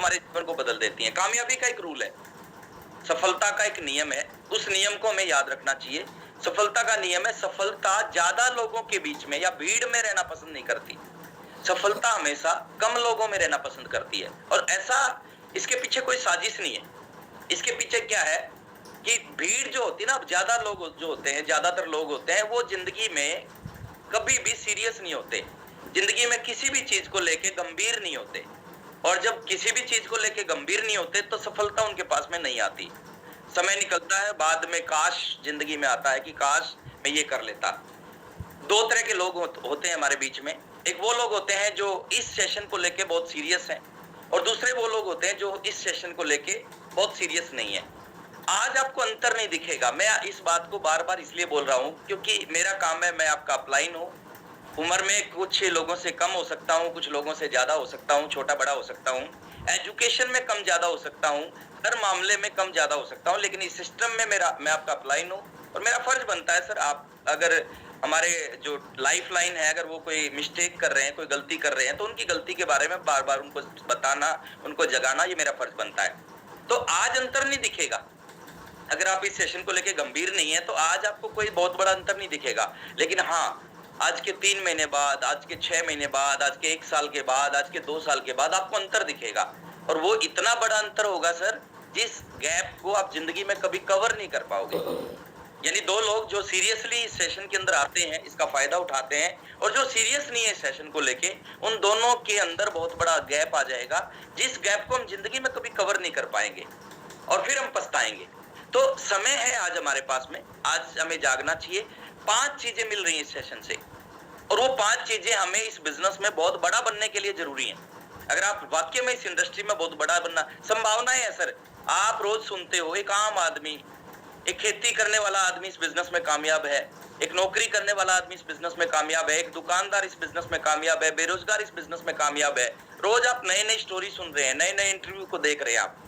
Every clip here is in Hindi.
हमारे जीवन को बदल देती हैं। कामयाबी का एक रूल है, सफलता का एक नियम है, उस नियम को हमें याद रखना चाहिए। सफलता का नियम है, सफलता ज्यादा लोगों के बीच में या भीड़ में रहना पसंद नहीं करती। सफलता हमेशा कम लोगों में रहना पसंद करती है। और ऐसा, इसके पीछे कोई साजिश नहीं है। इसके पीछे क्या है कि भीड़ जो होती है ना, ज्यादा लोग जो होते हैं, ज्यादातर लोग होते हैं, वो जिंदगी में कभी भी सीरियस नहीं होते, जिंदगी में किसी भी चीज को लेके गंभीर नहीं होते। और जब किसी भी चीज को लेके गंभीर नहीं होते तो सफलता उनके पास में नहीं आती। समय निकलता है, बाद में काश जिंदगी में आता है कि काश मैं ये कर लेता। दो तरह के लोग होते हैं हमारे बीच में। एक वो लोग होते हैं जो इस सेशन को लेके बहुत सीरियस हैं, और दूसरे वो लोग होते हैं जो इस सेशन को लेके बहुत सीरियस नहीं है। आज आपको अंतर नहीं दिखेगा। मैं इस बात को बार बार इसलिए बोल रहा हूं क्योंकि मेरा काम है, मैं आपका अपलाइन हूं। उम्र में कुछ लोगों से कम हो सकता हूं, कुछ लोगों से ज्यादा हो सकता हूं, छोटा बड़ा हो सकता हूं, एजुकेशन में कम ज्यादा हो सकता हूं, हर मामले में कम ज्यादा हो सकता हूं, लेकिन इस सिस्टम में मैं आपका अपलाइन हूं। और मेरा फर्ज बनता है सर, आप अगर हमारे जो लाइफ लाइन है, अगर वो कोई मिस्टेक कर रहे हैं, कोई गलती कर रहे हैं, तो उनकी गलती के बारे में बार बार उनको बताना, उनको जगाना, ये मेरा फर्ज बनता है। तो आज अंतर नहीं दिखेगा। अगर आप इस सेशन को लेके गंभीर नहीं है तो आज आपको कोई बहुत बड़ा अंतर नहीं दिखेगा। लेकिन हाँ, आज के 3 महीने बाद, आज के 6 महीने बाद, आज के 1 साल के बाद, आज के 2 साल के बाद आपको अंतर दिखेगा। और वो इतना बड़ा अंतर होगा सर, जिस गैप को आप जिंदगी में कभी कवर नहीं कर पाओगे। यानी दो लोग जो सीरियसली इस सेशन के अंदर आते हैं, इसका फायदा उठाते हैं, और जो सीरियस नहीं है इस सेशन को लेके, उन दोनों के अंदर बहुत बड़ा गैप आ जाएगा, जिस गैप को हम जिंदगी में कभी कवर नहीं कर पाएंगे और फिर हम पछताएंगे। तो समय है आज हमारे पास में, आज हमें जागना चाहिए। 5 चीजें मिल रही हैं इस सेशन से, और वो 5 चीजें हमें इस बिजनेस में बहुत बड़ा बनने के लिए जरूरी हैं। अगर आप वाकई में इस इंडस्ट्री में बहुत बड़ा बनना, संभावनाएं है सर। आप रोज सुनते हो एक आम आदमी, एक खेती करने वाला आदमी इस बिजनेस में कामयाब है, एक नौकरी करने वाला आदमी इस बिजनेस में कामयाब है, एक दुकानदार इस बिजनेस में कामयाब है, बेरोजगार इस बिजनेस में कामयाब है। रोज आप नए नए स्टोरी सुन रहे हैं, नए नए इंटरव्यू को देख रहे हैं आप।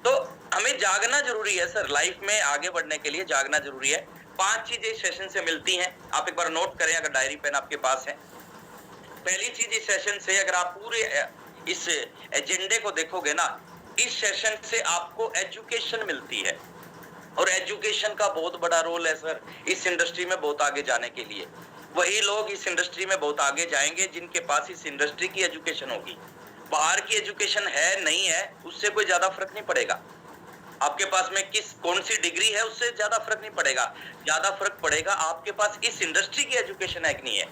तो हमें जागना जरूरी है सर, लाइफ में आगे बढ़ने के लिए जागना जरूरी है। 5 चीजें इस सेशन से मिलती हैं, आप एक बार नोट करें अगर डायरी पेन आपके पास है। पहली चीज इस सेशन से, अगर आप पूरे इस एजेंडे को देखोगे ना, इस सेशन से आपको एजुकेशन मिलती है, और एजुकेशन का बहुत बड़ा रोल है सर इस इंडस्ट्री में बहुत आगे जाने के लिए। वही लोग इस इंडस्ट्री में बहुत आगे जाएंगे जिनके पास इस इंडस्ट्री की एजुकेशन होगी। बाहर की एजुकेशन है नहीं है, उससे कोई ज्यादा फर्क नहीं पड़ेगा। आपके पास में कौन सी डिग्री है, उससे ज्यादा फर्क नहीं पड़ेगा। ज्यादा फर्क पड़ेगा आपके पास इस इंडस्ट्री की एजुकेशन है कि नहीं है।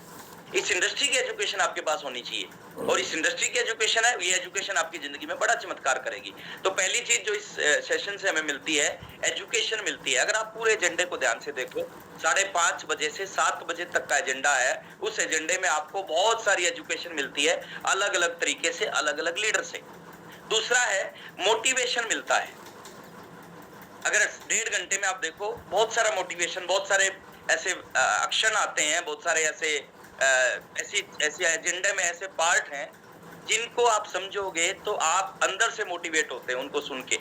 इस इंडस्ट्री की एजुकेशन आपके पास होनी चाहिए, और इस इंडस्ट्री की एजुकेशन है, ये एजुकेशन आपकी जिंदगी में बड़ा चमत्कार करेगी। तो पहली चीज जो इस सेशन से हमें मिलती है, एजुकेशन मिलती है। अगर आप पूरे एजेंडे को ध्यान से देखो, 5:30 बजे से 7 बजे तक का एजेंडा है। उस एजेंडे में आपको बहुत सारी एजुकेशन मिलती है, अलग अलग तरीके से, अलग अलग लीडर से। दूसरा है मोटिवेशन मिलता है। अगर 1.5 घंटे में आप देखो, बहुत सारा मोटिवेशन, बहुत सारे ऐसे एक्शन आते हैं, बहुत सारे ऐसे ऐसे एजेंडे में ऐसे पार्ट हैं जिनको आप समझोगे तो आप अंदर से मोटिवेट होते हैं उनको सुन के।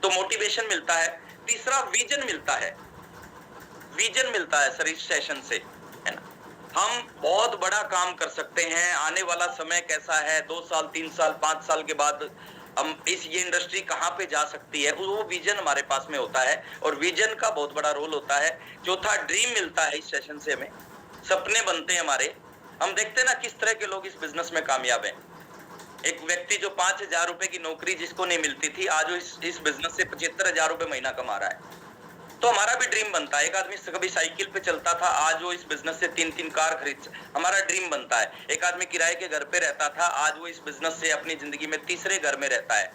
तो मोटिवेशन मिलता है। तीसरा विजन मिलता है। विजन मिलता है सर इस सेशन से, है ना। हम बहुत बड़ा काम कर सकते हैं। आने वाला समय कैसा है, 2 साल, 3 साल, 5 साल के बाद हम ये इंडस्ट्री कहाँ पे जा सकती है, वो विजन हमारे पास में होता है, और विजन का बहुत बड़ा रोल होता है। चौथा, ड्रीम मिलता है इस सेशन से हमें, सपने बनते हैं हमारे। हम देखते हैं ना किस तरह के लोग इस बिजनेस में कामयाब हैं। एक व्यक्ति जो 5,000 रुपए की नौकरी जिसको नहीं मिलती थी, आज वो इस बिजनेस से 75,000 रुपए महीना कमा रहा है। तो हमारा भी ड्रीम बनता है। एक आदमी कभी साइकिल पे चलता था, आज वो इस बिजनेस से 3-3 कार खरीद, हमारा ड्रीम बनता है। एक आदमी किराए के घर पे रहता था, आज वो इस बिजनेस से अपनी जिंदगी में तीसरे घर में रहता है।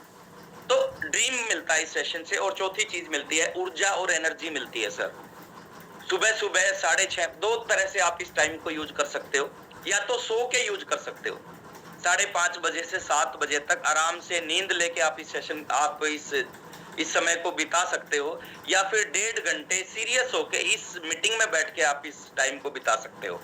तो ड्रीम मिलता है इस सेशन से। और चौथी चीज मिलती है, ऊर्जा और एनर्जी मिलती है सर। सुबह सुबह 6:30, 2 तरह से आप इस टाइम को यूज कर सकते हो। या तो सो के यूज कर सकते हो, 5:30 बजे से 7 बजे तक आराम से नींद लेके आप इस सेशन, आप इस समय को बिता सकते हो। या फिर 1.5 घंटे सीरियस होके इस मीटिंग में बैठ के आप इस टाइम को बिता सकते हो।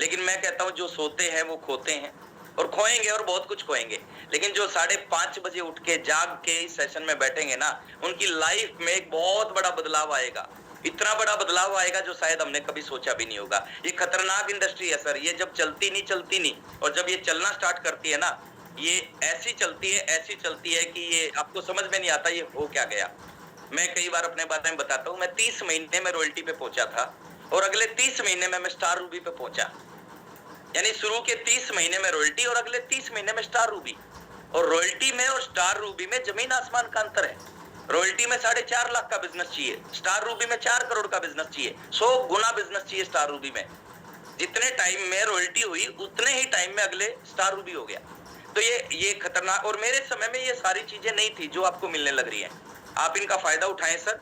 लेकिन मैं कहता हूं जो सोते हैं वो खोते हैं, और खोएंगे, और बहुत कुछ खोएंगे। लेकिन जो 5:30 बजे उठ के जाग के इस सेशन में बैठेंगे ना, उनकी लाइफ में एक बहुत बड़ा बदलाव आएगा। इतना बड़ा बदलाव आएगा जो शायद हमने कभी सोचा भी नहीं होगा। ये खतरनाक इंडस्ट्री है सर। ये जब चलती नहीं, और जब ये चलना स्टार्ट करती है ना, ये ऐसी चलती है कि ये आपको समझ में नहीं आता ये हो क्या गया। मैं कई बार अपने बारे में बताता हूँ, मैं 30 महीने में रॉयल्टी पे पहुंचा था और अगले 30 महीने में मैं स्टार रूबी पे पहुंचा। यानी शुरू के 30 महीने में रॉयल्टी और अगले 30 महीने में स्टार रूबी। और रॉयल्टी में और स्टार रूबी में जमीन आसमान का अंतर है। रॉयल्टी में 4.5 लाख का बिजनेस चाहिए, स्टार रूबी में 4 करोड़ का बिजनेस चाहिए, 100 गुना बिजनेस चाहिए स्टार रूबी में। जितने टाइम में रॉयल्टी हुई उतने ही टाइम में अगले स्टार रूबी हो गया। तो ये खतरनाक, और मेरे समय में ये सारी चीजें नहीं थी जो आपको मिलने लग रही हैं। आप इनका फायदा उठाएं सर।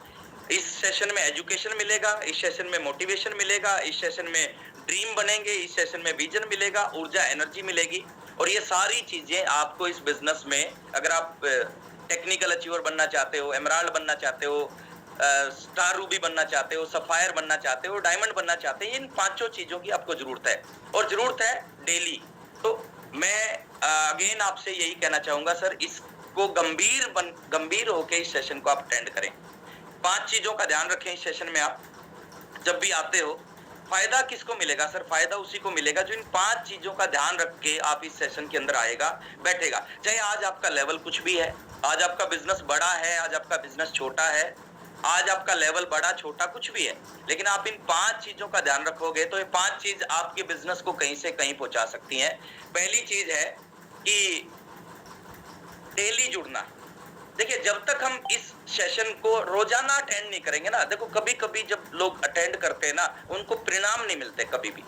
इस सेशन में एजुकेशन मिलेगा, इस सेशन में मोटिवेशन मिलेगा, इस सेशन में ड्रीम बनेंगे, इस सेशन में विजन मिलेगा, ऊर्जा एनर्जी मिलेगी। और ये सारी चीजें आपको इस बिजनेस में, अगर आप टेक्निकल अचीवर बनना चाहते हो, एमराल्ड बनना चाहते हो, स्टार रूबी बनना चाहते हो, सफायर बनना चाहते हो, डायमंड बनना चाहते हैं, इन 5 चीजों की आपको जरूरत है और जरूरत है डेली। तो मैं अगेन आपसे यही कहना चाहूंगा सर, इसको गंभीर होके इस सेशन को आप अटेंड करें। 5 चीजों का ध्यान रखें इस सेशन में। आप जब भी आते हो, फायदा किसको मिलेगा सर? फायदा उसी को मिलेगा जो इन 5 चीजों का ध्यान रख के आप इस सेशन के अंदर आएगा, बैठेगा। चाहे आज आपका लेवल कुछ भी है, आज आपका बिजनेस बड़ा है, आज आपका बिजनेस छोटा है, आज आपका लेवल बड़ा छोटा कुछ भी है, लेकिन आप इन 5 चीजों का ध्यान रखोगे तो ये 5 चीज आपके बिजनेस को कहीं से कहीं पहुंचा सकती हैं। पहली चीज है कि डेली जुड़ना। देखिए, जब तक हम इस सेशन को रोजाना अटेंड नहीं करेंगे ना, देखो कभी कभी जब लोग अटेंड करते हैं ना, उनको परिणाम नहीं मिलते। कभी भी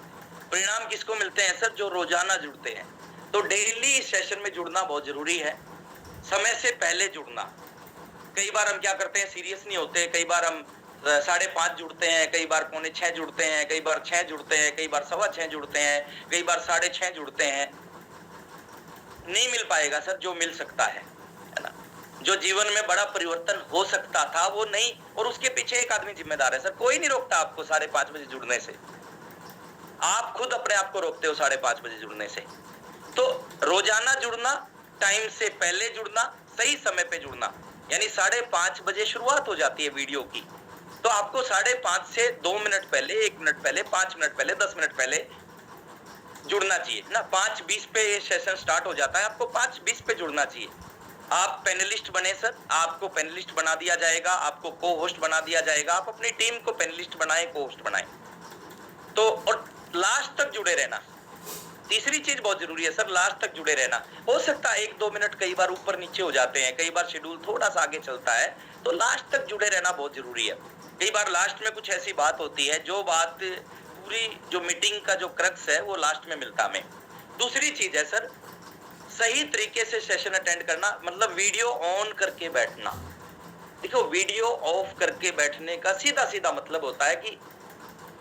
परिणाम किसको मिलते हैं सर? जो रोजाना जुड़ते हैं। तो डेली इस सेशन में जुड़ना बहुत जरूरी है, समय से पहले जुड़ना। कई बार हम क्या करते हैं, सीरियस नहीं होते। कई बार हम 5:30 जुड़ते हैं, कई बार 5:45 जुड़ते हैं, कई बार 6 जुड़ते हैं, कई बार 6:15 जुड़ते हैं, कई बार 6:30 जुड़ते हैं। नहीं मिल पाएगा सर जो मिल सकता है ना। जो जीवन में बड़ा परिवर्तन हो सकता था वो नहीं, और उसके पीछे एक आदमी जिम्मेदार है सर। कोई नहीं रोकता आपको 5:30 बजे जुड़ने से, आप खुद अपने आप को रोकते हो 5:30 बजे जुड़ने से। तो रोजाना जुड़ना, टाइम से पहले जुड़ना, सही समय पे जुड़ना। यानी 5:30 बजे शुरुआत हो जाती है वीडियो की, तो आपको 5:30 से 2 मिनट पहले, 1 मिनट पहले, 5 मिनट पहले, 10 मिनट पहले जुड़ना चाहिए ना। 5:20 पे ये सेशन स्टार्ट हो जाता है, आपको 5:20 पे जुड़ना चाहिए। आप पैनलिस्ट बने सर, आपको पैनलिस्ट बना दिया जाएगा, आपको को होस्ट बना दिया जाएगा। आप अपनी टीम को पैनलिस्ट बनाएं, को होस्ट बनाएं। तो और लास्ट तक जुड़े रहना, तीसरी चीज बहुत जरूरी है सर, लास्ट तक जुड़े रहना। हो सकता है 1-2 मिनट कई बार ऊपर नीचे हो जाते हैं, कई बार शेड्यूल थोड़ा सा आगे चलता है, तो लास्ट तक जुड़े रहना बहुत जरूरी है। कई बार लास्ट में कुछ ऐसी बात होती है, जो बात पूरी जो मीटिंग का जो क्रक्स है वो लास्ट में मिलता हमें। दूसरी चीज है सर, सही तरीके से सेशन अटेंड करना, मतलब वीडियो ऑन करके बैठना। देखो, वीडियो ऑफ करके बैठने का सीधा सीधा मतलब होता है कि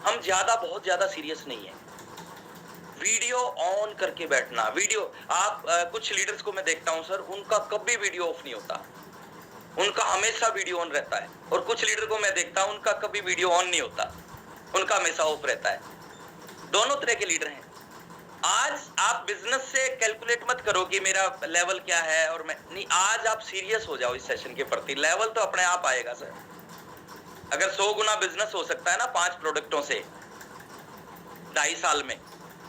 हम बहुत ज्यादा सीरियस नहीं है। वीडियो ऑन करके बैठना। वीडियो आप कुछ लीडर्स को मैं देखता हूं सर, उनका कभी वीडियो ऑफ नहीं होता, उनका हमेशा वीडियो ऑन रहता है। और कुछ लीडर को मैं देखता हूं, उनका कभी वीडियो ऑन नहीं होता, उनका हमेशा ऑफ रहता है। दोनों तरह के लीडर हैं। आज आप बिजनेस से कैलकुलेट मत करो कि मेरा लेवल क्या है और मैं नहीं, आज आप सीरियस हो जाओ इस सेशन के प्रति। लेवल तो अपने आप आएगा सर। अगर 100 गुना बिजनेस हो सकता है ना 5 प्रोडक्टों से 2.5 साल में,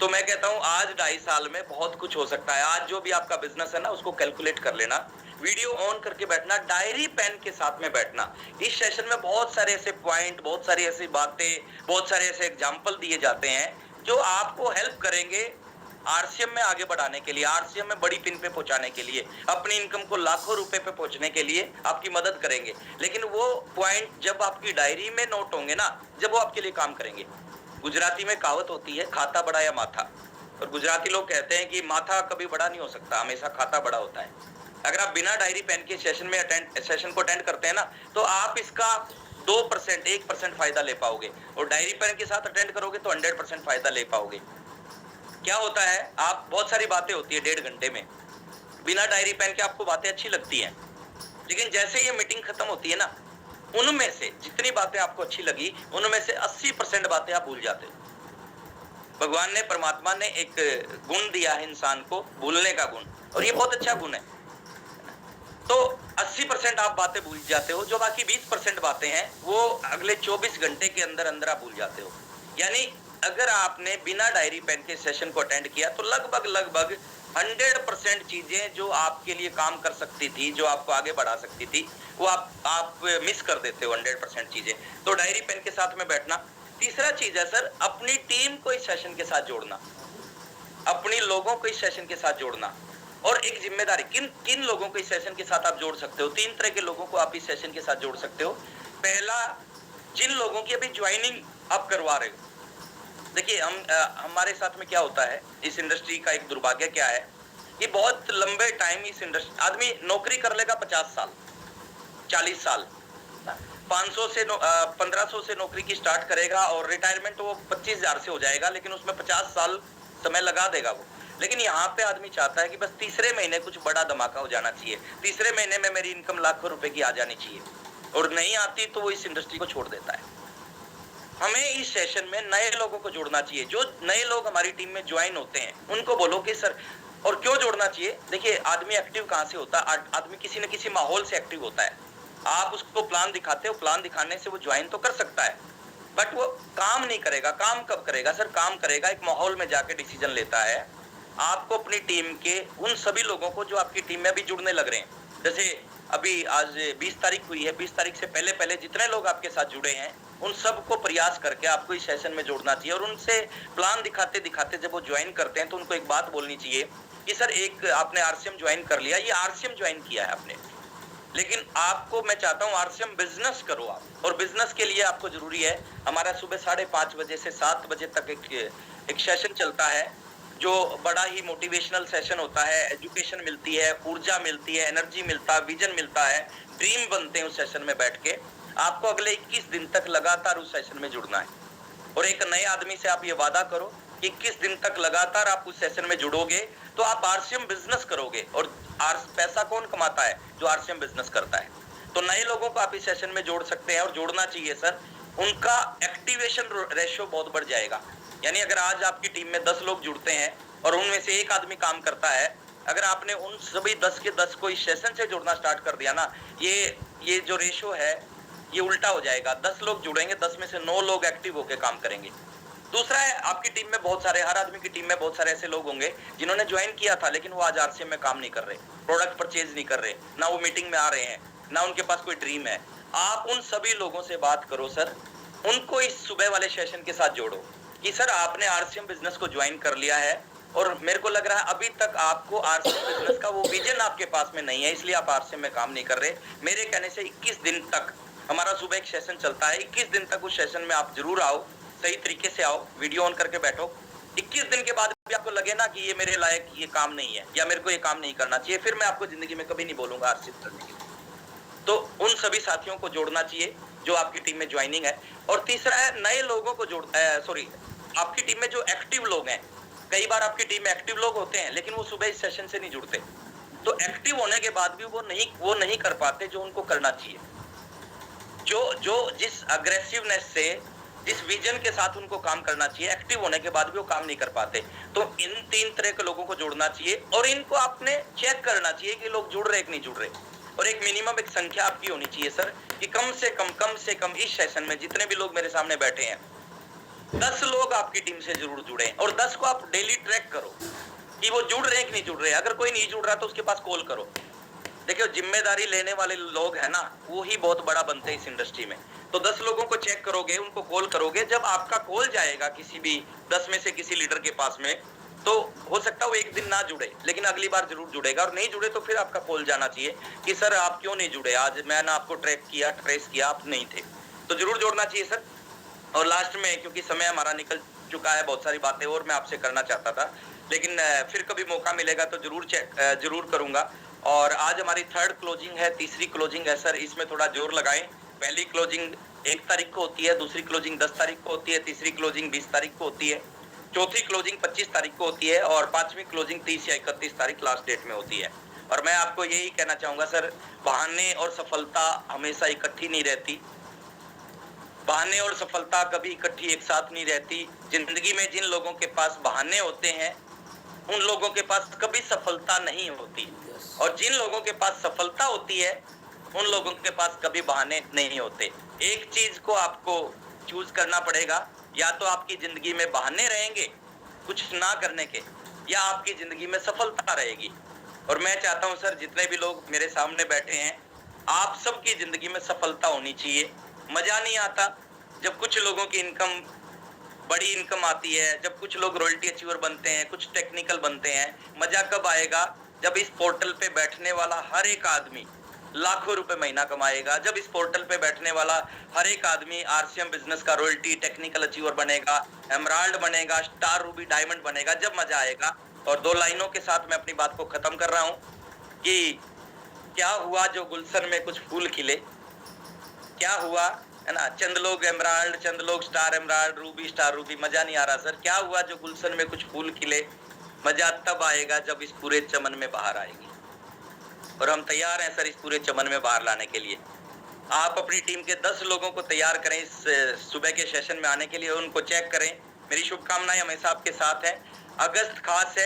तो मैं कहता हूं आज 2.5 साल में बहुत कुछ हो सकता है। आज जो भी आपका बिजनेस है ना, उसको कैलकुलेट कर लेना, वीडियो ऑन करके बैठना, डायरी पेन के साथ में बैठना। इस सेशन में बहुत सारे ऐसे पॉइंट, बहुत सारी ऐसी बातें, बहुत सारे ऐसे एग्जाम्पल दिए जाते हैं जो आपको हेल्प करेंगे आरसीएम में आगे बढ़ाने के लिए, आरसीएम में बड़ी पिन पे पहुंचाने के लिए, अपनी इनकम को लाखों रुपए पे पहुंचने के लिए आपकी मदद करेंगे। लेकिन वो पॉइंट जब आपकी डायरी में नोट होंगे ना, जब वो आपके लिए काम करेंगे। गुजराती में कहावत होती है, खाता बड़ा या माथा। और गुजराती लोग कहते हैं कि माथा कभी बड़ा नहीं हो सकता, हमेशा खाता बड़ा होता है। अगर आप बिना डायरी पेन के सेशन को अटेंड करते हैं ना, तो आप इसका 2%, 1% फायदा ले पाओगे, और डायरी पेन के साथ अटेंड करोगे तो 100% फायदा ले पाओगे। क्या होता है, आप बहुत सारी बातें होती है 1.5 घंटे में, बिना डायरी पेन के आपको बातें अच्छी लगती हैं, लेकिन जैसे ये मीटिंग खत्म होती है ना, उनमें से जितनी बातें आपको अच्छी लगी, उनमें से 80% बातें आप भूल जाते हो। भगवान ने, परमात्मा ने एक गुण दिया है इंसान को, भूलने का गुण, और ये बहुत अच्छा गुण है। तो 80% आप बातें भूल जाते हो, जो बाकी 20% बातें हैं वो अगले 24 घंटे के अंदर अंदर आप भूल जाते हो। यानी अगर आपने बिना डायरी पेन के सेशन को अटेंड किया तो लगभग 100% चीजें जो आपके लिए काम कर सकती थी, जो आपको आगे बढ़ा सकती थी, वो आप मिस कर देते हो 100% चीजें। तो डायरी पेन के साथ में बैठना। तीसरा चीज है सर, अपनी टीम को इस सेशन के साथ जोड़ना, अपनी लोगों को इस सेशन के साथ जोड़ना। और एक जिम्मेदारी, किन किन लोगों को इस सेशन के साथ आप जोड़ सकते हो? 3 तरह के लोगों को आप इस सेशन के साथ जोड़ सकते हो। पहला, जिन लोगों की अभी ज्वाइनिंग आप करवा रहे हो। देखिए हमारे साथ में क्या होता है, इस इंडस्ट्री का एक दुर्भाग्य क्या है कि बहुत लंबे टाइम इस इंडस्ट्री, आदमी नौकरी कर लेगा 50 साल 40 साल, 500 से 1500 से नौकरी की स्टार्ट करेगा और रिटायरमेंट वो 25,000 से हो जाएगा, लेकिन उसमें 50 साल समय लगा देगा वो। लेकिन यहाँ पे आदमी चाहता है कि बस तीसरे महीने कुछ बड़ा धमाका हो जाना चाहिए, तीसरे महीने में मेरी इनकम लाखों रुपए की आ जानी चाहिए, और नहीं आती तो वो इस इंडस्ट्री को छोड़ देता है। हमें इस सेशन में नए लोगों को जोड़ना चाहिए। जो नए लोग हमारी टीम में ज्वाइन होते हैं उनको बोलो कि सर, और क्यों जोड़ना चाहिए? देखिए आदमी एक्टिव कहाँ से होता है? आदमी किसी न किसी माहौल से एक्टिव होता है। आप उसको प्लान दिखाते हो, प्लान दिखाने से वो ज्वाइन तो कर सकता है, बट वो काम नहीं करेगा। काम कब करेगा सर? काम करेगा एक माहौल में जाके डिसीजन लेता है। आपको अपनी टीम के उन सभी लोगों को जो आपकी टीम में अभी जुड़ने लग रहे हैं, जैसे अभी आज 20 तारीख हुई है, 20 तारीख से पहले पहले जितने लोग आपके साथ जुड़े हैं उन सबको प्रयास करके आपको इस सेशन में जोड़ना चाहिए। और उनसे प्लान दिखाते दिखाते जब वो ज्वाइन करते हैं तो उनको एक बात बोलनी चाहिए कि सर, एक आपने आरसीएम ज्वाइन कर लिया, ये आरसीएम ज्वाइन किया है आपने, लेकिन आपको मैं चाहता हूँ आरसीएम बिजनेस करो आप। और बिजनेस के लिए आपको जरूरी है, हमारा सुबह 5:30 बजे से 7 बजे तक एक सेशन चलता है जो बड़ा ही मोटिवेशनल सेशन होता है। एजुकेशन मिलती है, ऊर्जा मिलती है, एनर्जी मिलता है, विजन मिलता है, ड्रीम बनते हैं उस सेशन में बैठ के। आपको अगले 21 दिन तक लगातार उस सेशन में जुड़ना है। और एक नए आदमी से आप ये वादा करो कि 21 दिन तक लगातार आप उस सेशन में जुड़ोगे तो आप आरसीएम बिजनेस करोगे। और पैसा कौन कमाता है? जो आरसीएम बिजनेस करता है। तो नए लोगों को आप इस सेशन में जोड़ सकते हैं और जोड़ना चाहिए सर। उनका एक्टिवेशन रेशियो बहुत बढ़ जाएगा। यानी अगर आज आपकी टीम में 10 लोग जुड़ते हैं और उनमें से एक आदमी काम करता है, अगर आपने उन सभी 10 के 10 को इस सेशन से जोड़ना स्टार्ट कर दिया ना, ये जो रेशियो है ये उल्टा हो जाएगा। 10 लोग जुड़ेंगे, 10 में से 9 लोग एक्टिव होकर काम करेंगे। दूसरा है, आपकी टीम में बहुत सारे, हर आदमी की टीम में बहुत सारे ऐसे लोग होंगे जिन्होंने ज्वाइन किया था लेकिन वो आज आरसीएम में काम नहीं कर रहे, प्रोडक्ट परचेज नहीं कर रहे, ना वो मीटिंग में आ रहे हैं, ना उनके पास कोई ड्रीम है। आप उन सभी लोगों से बात करो सर, उनको इस सुबह वाले सेशन के साथ जोड़ो कि सर आपने आरसीएम बिजनेस को ज्वाइन कर लिया है और मेरे को लग रहा है अभी तक आपको आरसीएम बिजनेस का वो विजन आपके पास में नहीं है, इसलिए आप आरसीएम में काम नहीं कर रहे। मेरे कहने से 21 दिन तक हमारा सुबह एक सेशन चलता है, 21 दिन तक उस सेशन में आप जरूर आओ, सही तरीके से आओ, वीडियो ऑन करके बैठो। 21 दिन के बाद भी आपको लगे ना कि ये मेरे लायक ये काम नहीं है या मेरे को ये काम नहीं करना चाहिए, फिर मैं आपको जिंदगी में कभी नहीं बोलूंगा आरसीएम करने के लिए। तो उन सभी साथियों को जोड़ना चाहिए जो आपकी टीम में ज्वाइनिंग है। और तीसरा है, नए लोगों को आपकी टीम में जो एक्टिव लोग हैं, कई बार आपकी टीम में एक्टिव लोग होते हैं लेकिन वो सुबह इस सेशन से नहीं जुड़ते, तो एक्टिव होने के बाद भी वो नहीं कर पाते जो उनको करना चाहिए। जो जिस अग्रेसिवनेस से, जिस विजन के साथ उनको काम करना चाहिए, एक्टिव होने के बाद भी वो काम नहीं कर पाते। तो इन 3 तरह के लोगों को जोड़ना चाहिए और इनको आपने चेक करना चाहिए कि लोग जुड़ रहे कि नहीं जुड़ रहे। और एक मिनिमम एक संख्या आपकी होनी चाहिए सर कि कम से कम इस सेशन में जितने भी लोग मेरे सामने बैठे हैं 10 लोग आपकी टीम से जरूर जुड़े, और 10 को आप डेली ट्रैक करो कि वो जुड़ रहे हैं कि नहीं जुड़ रहे। अगर कोई नहीं जुड़ रहा तो उसके पास कॉल करो। देखिए जिम्मेदारी लेने वाले लोग हैं ना, वो ही बहुत बड़ा बनते हैं इस इंडस्ट्री में। तो 10 लोगों को चेक करोगे, उनको कॉल करोगे, जब आपका कॉल जाएगा किसी भी 10 में से किसी लीडर के पास में, तो हो सकता है वो एक दिन ना जुड़े लेकिन अगली बार जरूर जुड़ेगा। और नहीं जुड़े तो फिर आपका कॉल जाना चाहिए कि सर आप क्यों नहीं जुड़े, आज मैंने आपको ट्रेस किया, आप नहीं थे। तो जरूर जोड़ना चाहिए सर। और लास्ट में, क्योंकि समय हमारा निकल चुका है, बहुत सारी बातें और मैं आपसे करना चाहता था, लेकिन फिर कभी मौका मिलेगा तो जरूर करूंगा। और आज हमारी 3rd क्लोजिंग है, तीसरी क्लोजिंग है सर, इसमें थोड़ा जोर लगाएं। पहली क्लोजिंग 1 तारीख को होती है, दूसरी क्लोजिंग 10 तारीख को होती है, तीसरी क्लोजिंग 20 तारीख को होती है, चौथी क्लोजिंग 25 तारीख को होती है और 5वीं क्लोजिंग 30 या 31 तारीख लास्ट डेट में होती है। और मैं आपको यही कहना चाहूंगा सर, बहाने और सफलता हमेशा इकट्ठी नहीं रहती, बहाने और सफलता कभी इकट्ठी एक साथ नहीं रहती। जिंदगी में जिन लोगों के पास बहाने होते हैं उन लोगों के पास कभी सफलता नहीं होती, और जिन लोगों के पास सफलता होती है उन लोगों के पास कभी बहाने नहीं होते। एक चीज को आपको चूज करना पड़ेगा या तो आपकी जिंदगी में बहाने रहेंगे कुछ ना करने के, या आपकी जिंदगी में सफलता रहेगी। और मैं चाहता हूं सर, जितने भी लोग मेरे सामने बैठे हैं, आप सबकी जिंदगी में सफलता होनी चाहिए। मजा नहीं आता जब कुछ लोगों की इनकम, बड़ी इनकम आती है, जब कुछ लोग रॉयल्टी अचीवर बनते हैं, कुछ टेक्निकल बनते हैं। मजा कब आएगा? जब इस पोर्टल पे बैठने वाला हर एक आदमी लाखों रुपए महीना कमाएगा, जब इस पोर्टल पे बैठने वाला हर एक आदमी आरसीएम बिजनेस का रॉयल्टी टेक्निकल अचीवर बनेगा, एमराल्ड बनेगा, स्टार रूबी डायमंड बनेगा, जब मजा आएगा। और 2 लाइनों के साथ मैं अपनी बात को खत्म कर रहा हूं कि क्या हुआ जो गुलशन में कुछ फूल खिले, क्या हुआ, है ना, चंद लोग एमराल्ड, चंद लोग star emerald, Ruby star Ruby, मजा नहीं आ रहा सर। क्या हुआ जो गुलशन में कुछ फूल खिले, मजा तब आएगा जब इस पूरे चमन में बाहर आएगी। और हम तैयार हैं सर इस पूरे चमन में बाहर लाने के लिए। आप अपनी टीम के 10 लोगों को तैयार करें इस सुबह के सेशन में आने के लिए, उनको चेक करें। मेरी शुभकामनाएं हमेशा आपके साथ है। अगस्त खास है।